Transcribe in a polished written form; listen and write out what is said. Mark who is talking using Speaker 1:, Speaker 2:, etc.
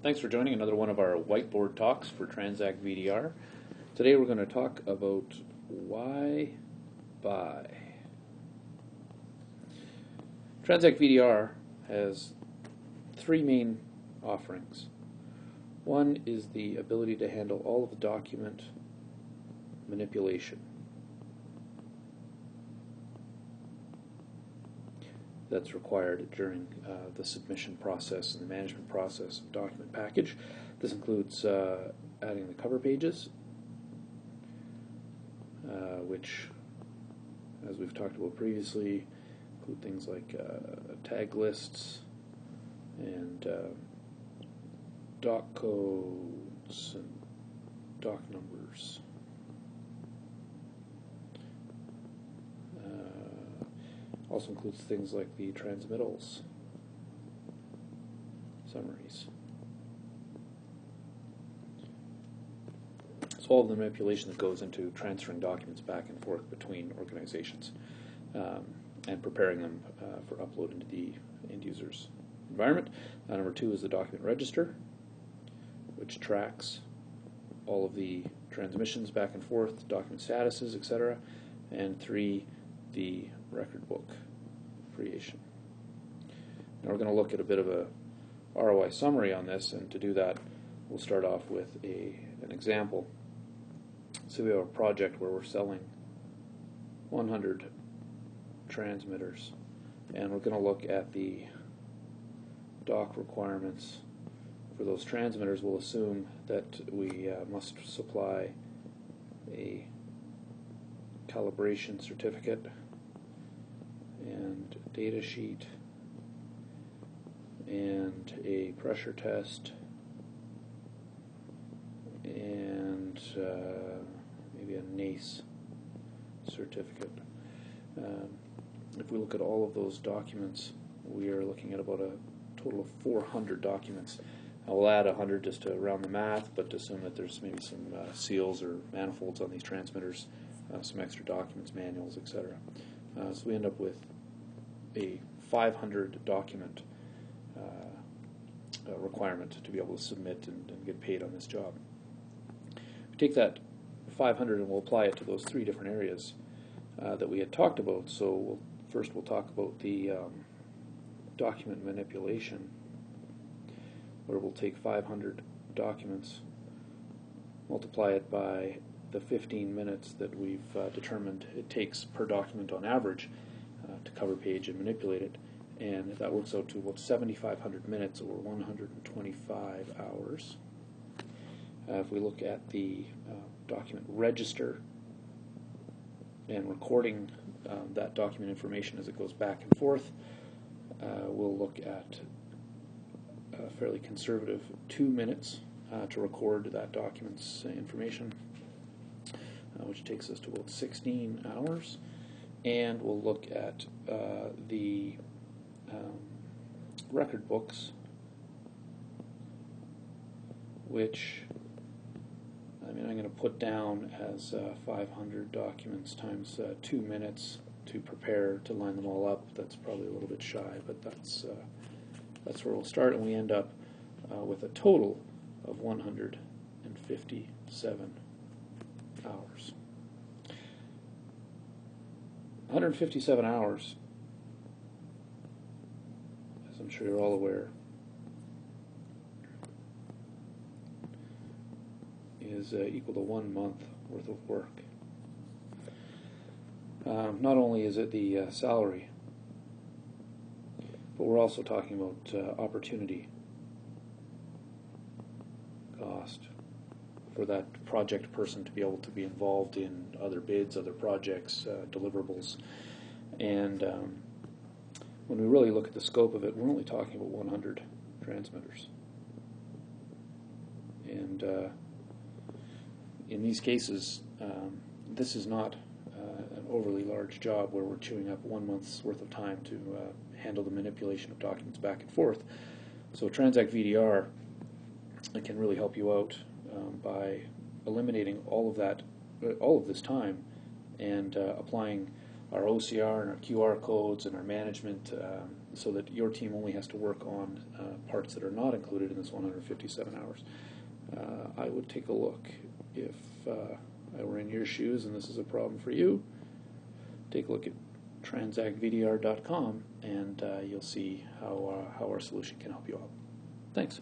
Speaker 1: Thanks for joining another one of our whiteboard talks for TransactVDR. Today we're going to talk about why buy. TransactVDR has three main offerings. One is the ability to handle all of the document manipulation. That's required during the submission process and the management process of document package. This includes adding the cover pages, which, as we've talked about previously, include things like tag lists and doc codes and doc numbers. Also includes things like the transmittals, summaries. So all of the manipulation that goes into transferring documents back and forth between organizations and preparing them for upload into the end user's environment. Number two is the document register, which tracks all of the transmissions back and forth, document statuses, etc. And three, the record book creation. Now we're going to look at a bit of a ROI summary on this, and to do that we'll start off with an example. So we have a project where we're selling 100 transmitters, and we're going to look at the doc requirements for those transmitters. We'll assume that we must supply a calibration certificate and data sheet and a pressure test and maybe a NACE certificate. If we look at all of those documents, we are looking at about a total of 400 documents. I'll add 100 just to round the math, but to assume that there's maybe some seals or manifolds on these transmitters, some extra documents, manuals, etc. So we end up with a 500 document requirement to be able to submit and get paid on this job. We take that 500 and we'll apply it to those three different areas that we had talked about. So first we'll talk about the document manipulation, where we'll take 500 documents, multiply it by the 15 minutes that we've determined it takes per document on average to cover page and manipulate it, and that works out to about 7,500 minutes or 125 hours. If we look at the document register and recording that document information as it goes back and forth, we'll look at a fairly conservative 2 minutes to record that document's information, which takes us to about 16 hours. And we'll look at the record books, which I'm going to put down as 500 documents times 2 minutes to prepare to line them all up. That's probably a little bit shy, but that's where we'll start, and we end up with a total of 157 hours. 157 hours, as I'm sure you're all aware, is equal to 1 month worth of work. Not only is it the salary, but we're also talking about opportunity cost for that project person to be able to be involved in other bids, other projects, deliverables. And when we really look at the scope of it, we're only talking about 100 transmitters. And in these cases, this is not an overly large job where we're chewing up 1 month's worth of time to handle the manipulation of documents back and forth. So TransactVDR can really help you out by eliminating all of this time and applying our OCR and our QR codes and our management so that your team only has to work on parts that are not included in this 157 hours. I would take a look. If I were in your shoes and this is a problem for you, take a look at TransactVDR.com and you'll see how our solution can help you out. Thanks.